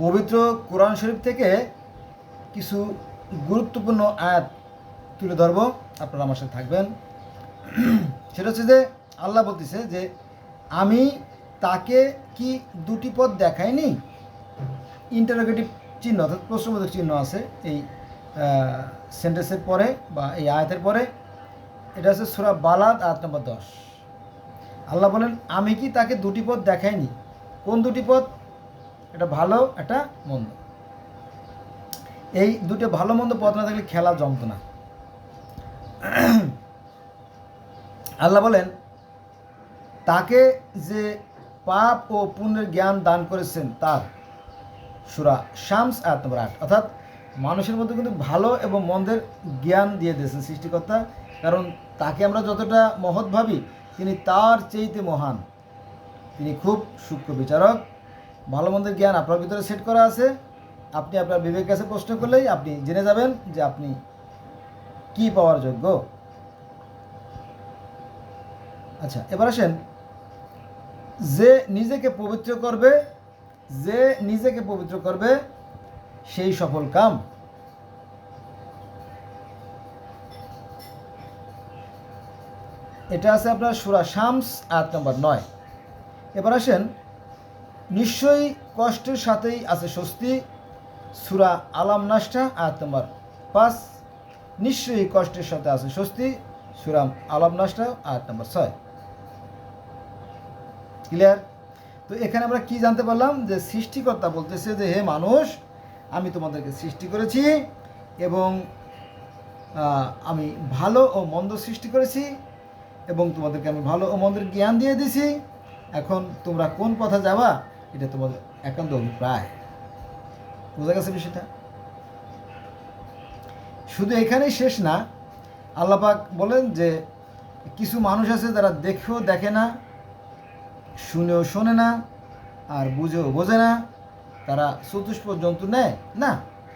পবিত্র কোরআন শরীফ থেকে কিছু গুরুত্বপূর্ণ আয়াত তুলে ধরবো, আপনারা আমার সাথে থাকবেন। সেটা হচ্ছে যে আল্লাহ বলতেছে যে আমি তাকে কি দুটি পথ দেখাইনি। ইন্টারোগেটিভ চিহ্ন অর্থাৎ প্রশ্নবোধক চিহ্ন আছে এই সেন্টেন্সের পরে বা এই আয়াতের পরে। এটা হচ্ছে সূরা বালাদ আয়াত নম্বর 10। আল্লাহ বলেন আমি কি তাকে দুটি পথ দেখাইনি। কোন দুটি পথ? এটা ভালো, এটা মন্দ। এই দুটো ভালো মন্দ পথ না থাকলে খেলা জমতো না। আল্লাহ বলেন তাকে যে পাপ ও পুণ্যের জ্ঞান দান করেছেন তার, সূরা শামস আয়াত নম্বর 8। অর্থাৎ মানুষের মধ্যে কিন্তু ভালো এবং মন্দের জ্ঞান দিয়ে দিয়েছেন সৃষ্টিকর্তা। কারণ তাকে আমরা যতটা মহৎ ভাবি, তিনি তার চেয়েতে মহান। তিনি খুব সূক্ষ্ম বিচারক। ভালো মন্দের জ্ঞান আপনার ভিতরে সেট করা আছে। আপনি আপনার বিবেকের কাছে প্রশ্ন করলেই আপনি জেনে যাবেন যে আপনি কি পাওয়ার যোগ্য। আচ্ছা, এবার আসেন, যে নিজেকে পবিত্র করবে সেই সফল কাম। এটা আছে আপনার সূরা শামস আয়াত নম্বর 9। এবার আসেন, নিশ্চয়ই কষ্টের সাথেই আছে স্বস্তি, সূরা আলাম নাসটা আয়াত নম্বর 5। নিশ্চয়ই কষ্টের সাথে আছে স্বস্তি, সূরা আলাম নাসটা আয়াত নম্বর 6। ক্লিয়ার? তো এখানে আমরা কি জানতে পারলাম? যে সৃষ্টিকর্তা বলতেছে যে হে মানুষ, আমি তোমাদেরকে সৃষ্টি করেছি এবং আমি ভালো ও মন্দ সৃষ্টি করেছি এবং তোমাদেরকে আমি ভালো ও মন্দের জ্ঞান দিয়ে দিছি। এখন তোমরা কোন পথে যাবা এটা তোমাদের একান্ত অভিপ্রায়। বোঝা গেছে বিষয়টা? শুধু এখানেই শেষ না। আল্লাহ পাক বলেন যে কিছু মানুষ আছে যারা দেখেও দেখে না, শুনেও শোনে না, আর বুঝেও বোঝে না, তারা চতুষ্পদ জন্তু নেয় না,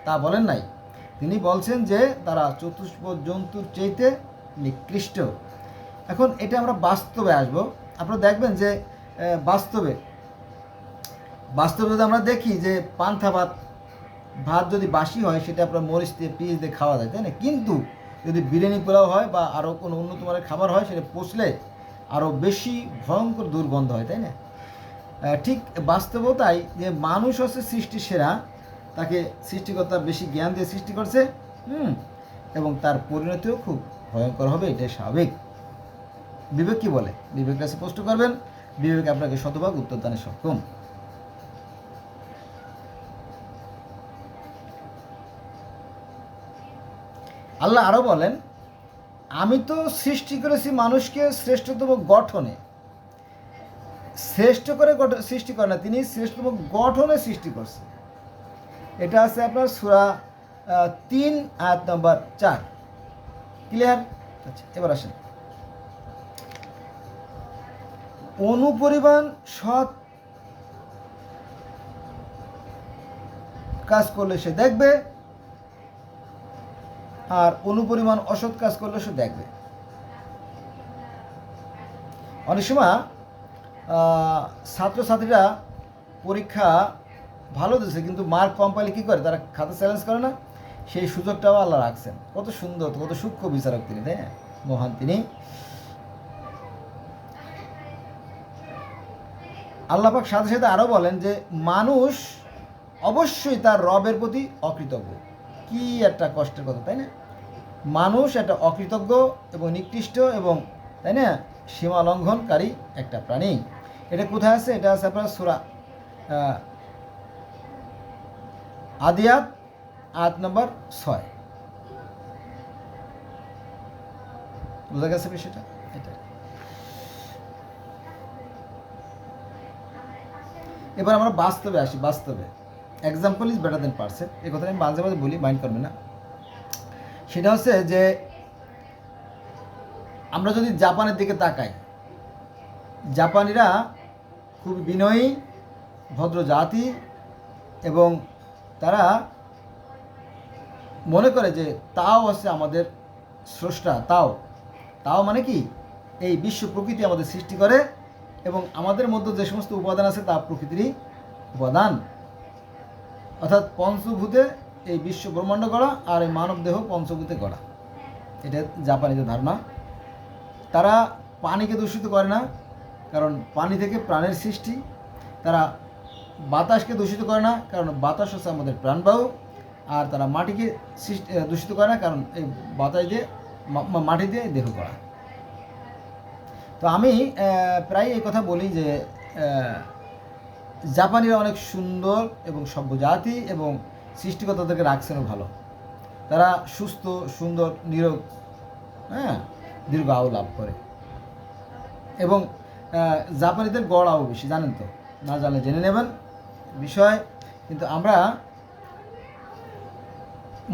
তা বলেন নাই। তিনি বলছেন যে তারা চতুষ্পদ জন্তুর চাইতে নিকৃষ্ট। এখন এটা আমরা বাস্তবে আসব। আপনারা দেখবেন যে বাস্তবে যদি আমরা দেখি যে পান্থা ভাত যদি বাসি হয় সেটা আপনার মরিচ দিয়ে পিঁয়াজ দিয়ে খাওয়া যায়, তাই না? কিন্তু যদি বিরিয়ানি পোলাও হয় বা আরও কোনো উন্নত মানের খাবার হয়, সেটা পচলে আরও বেশি ভয়ঙ্কর দুর্গন্ধ হয়, তাই না? ঠিক বাস্তবেও তাই, যে মানুষ হচ্ছে সৃষ্টির সেরা, তাকে সৃষ্টিকর্তা বেশি জ্ঞান দিয়ে সৃষ্টি করছে, এবং তার পরিণতিও খুব ভয়ঙ্কর হবে, এটাই স্বাভাবিক। বিবেক কি বলে? বিবেক কাছে প্রশ্ন করবেন, বিবেক আপনাকে শতভাগ উত্তর দানে সক্ষম। আল্লাহ আরও বলেন আমি তো সৃষ্টি করেছি মানুষকে শ্রেষ্ঠতম গঠনে। শ্রেষ্ঠ করে সৃষ্টি করে না, তিনি শ্রেষ্ঠতম গঠনে সৃষ্টি করছে। এটা আছে আপনার সূরা 3 আয়াত নম্বর 4। ক্লিয়ার? আচ্ছা, এবার আসেন, অনুপরিমাণ সৎ কাজ করলে সে দেখবে, আর অনুপরিমাণ অসৎ কাজ করলে সে দেখবে। অনেক সময় ছাত্রছাত্রীরা পরীক্ষা ভালো দিচ্ছে কিন্তু মার্ক কম পাইলে কী করে? তারা খাতা চ্যালেঞ্জ করে না? সেই সুযোগটাও আল্লাহ রাখছেন। কত সুন্দর, কত সূক্ষ্ম বিচারক তিনি, তাই না? মহান তিনি। আল্লাহ পাক সাথে সাথে আরও বলেন যে মানুষ অবশ্যই তার রবের প্রতি অকৃতজ্ঞ। কি একটা কষ্টের কথা, তাই না? মানুষ একটা অকৃতজ্ঞ এবং নিকৃষ্ট এবং, তাই না, সীমা লঙ্ঘনকারী একটা প্রাণী। এটা কোথায় আছে? এটা আছে আপনার সূরা আদিয়াত আয়াত নম্বর 6। বোঝা গেছে বিষয়টা? এটা এবার আমরা বাস্তবে আসি। বাস্তবে example is better then percent, এই কথাটা আমি মাঝে মাঝে বলি, মাইন্ড করবে না। সেটা হচ্ছে যে আমরা যদি জাপানের দিকে তাকাই, জাপানিরা খুব বিনয়ী, ভদ্র জাতি, এবং তারা মনে করে যে তাও হচ্ছে আমাদের স্রষ্টা। তাও মানে কি? এই বিশ্ব প্রকৃতি আমাদের সৃষ্টি করে এবং আমাদের মধ্যে যে সমস্ত উপাদান আছে তা প্রকৃতিরই উপাদান। অর্থাৎ পঞ্চভূতে এই বিশ্ব ব্রহ্মাণ্ড গড়া, আর এই মানব দেহ পঞ্চভূতে গড়া। এটা জাপানিদের ধারণা। তারা পানিকে দূষিত করে না, কারণ পানি থেকে প্রাণের সৃষ্টি। তারা বাতাসকে দূষিত করে না, কারণ বাতাস হচ্ছে আমাদের প্রাণবায়ু। আর তারা মাটিকে দূষিত করে না, কারণ এই বাতাস দিয়ে মাটি দিয়ে দেহ করা। তো আমি প্রায় এই কথা বলি যে জাপানিরা অনেক সুন্দর এবং সভ্য জাতি, এবং সৃষ্টিকর্তা তাদেরকে রাখছেনও ভালো। তারা সুস্থ, সুন্দর, নিরোগ, দীর্ঘ আয়ু লাভ করে। এবং জাপানিদের গড়াও বেশি, জানেন তো, না জানলে জেনে নেবেন বিষয়। কিন্তু আমরা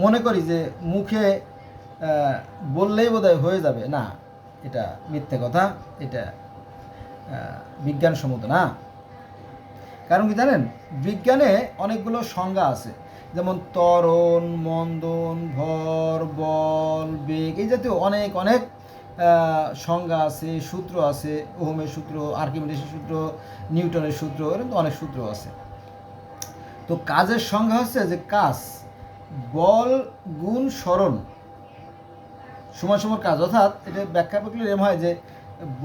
মনে করি যে মুখে বললেই বোধহয় হয়ে যাবে, না, এটা মিথ্যে কথা, এটা বিজ্ঞানসম্মত না। কারণ কি জানেন, বিজ্ঞানে অনেকগুলো সংজ্ঞা আছে, যেমন ত্বরণ, মন্দন, ভর, বল, বেগ, এই জাতীয় অনেক অনেক সংজ্ঞা আছে, সূত্র আছে। ওহমের সূত্র, আর্কিমিডিসের সূত্র, নিউটনের সূত্র, এরকম তো অনেক সূত্র আছে। তো কাজের সংজ্ঞা হচ্ছে যে কাজ বল গুণ সরণ সমান সমান কাজ। অর্থাৎ এটা ব্যাখ্যা করলে এরকম হয় যে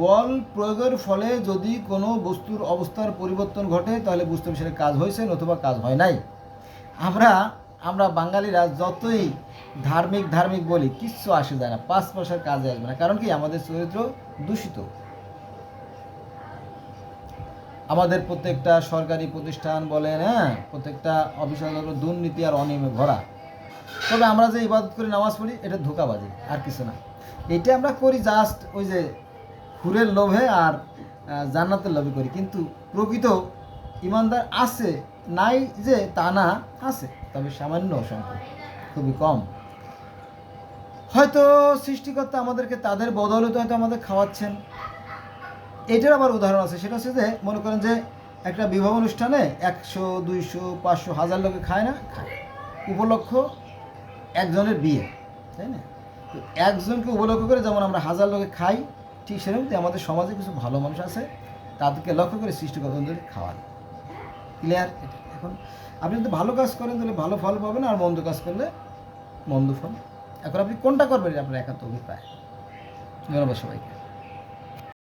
বল প্রয়োগের ফলে যদি কোনো বস্তুর অবস্থার পরিবর্তন ঘটে, তাহলে বুঝতে হবে সেটা কাজ হয়েছে, নতুবা কাজ হয় নাই। আমরা বাঙালিরা যতই ধার্মিক বলি, কিচ্ছু আসে যায় না, 5 পয়সার কাজে আসবে না। কারণ কি, আমাদের চরিত্র দূষিত। আমাদের প্রত্যেকটা সরকারি প্রতিষ্ঠান বলেন, প্রত্যেকটা অফিস দুর্নীতি আর অনিয়মে ভরা। তবে আমরা যে ইবাদত করি, নামাজ পড়ি, এটা ধোঁকাবাজি, আর কিছু না। এটা আমরা করি জাস্ট ওই যে হুরের লোভে আর জান্নাতের লোভে করি। কিন্তু প্রকৃত ইমানদার আছে, নাই যে তা না, আছে, তবে সামান্য সংখ্যক, খুবই কম। হয়তো সৃষ্টিকর্তা আমাদেরকে তাদের বদৌলতে হয়তো আমাদের খাওয়াচ্ছেন। এটার আবার উদাহরণ আছে, সেটা হচ্ছে যে মনে করেন যে একটা বিবাহ অনুষ্ঠানে 100, 200, 500, 1000 লোকে খায় না, খায়। উপলক্ষ একজনের বিয়ে, তাই না? তো একজনকে উপলক্ষ করে যেমন আমরা 1000 লোকে খাই, ঠিক সেরকম আমাদের সমাজে কিছু ভালো মানুষ আছে, তাদেরকে লক্ষ্য করে সৃষ্টিকর্তাদের খাওয়ান। ক্লিয়ার? এখন আপনি যদি ভালো কাজ করেন তাহলে ভালো ফল পাবেন, আর মন্দ কাজ করলে মন্দ ফল। এখন আপনি কোনটা করবেন, আপনার একান্ত অভিপ্রায়। ধন্যবাদ সবাইকে।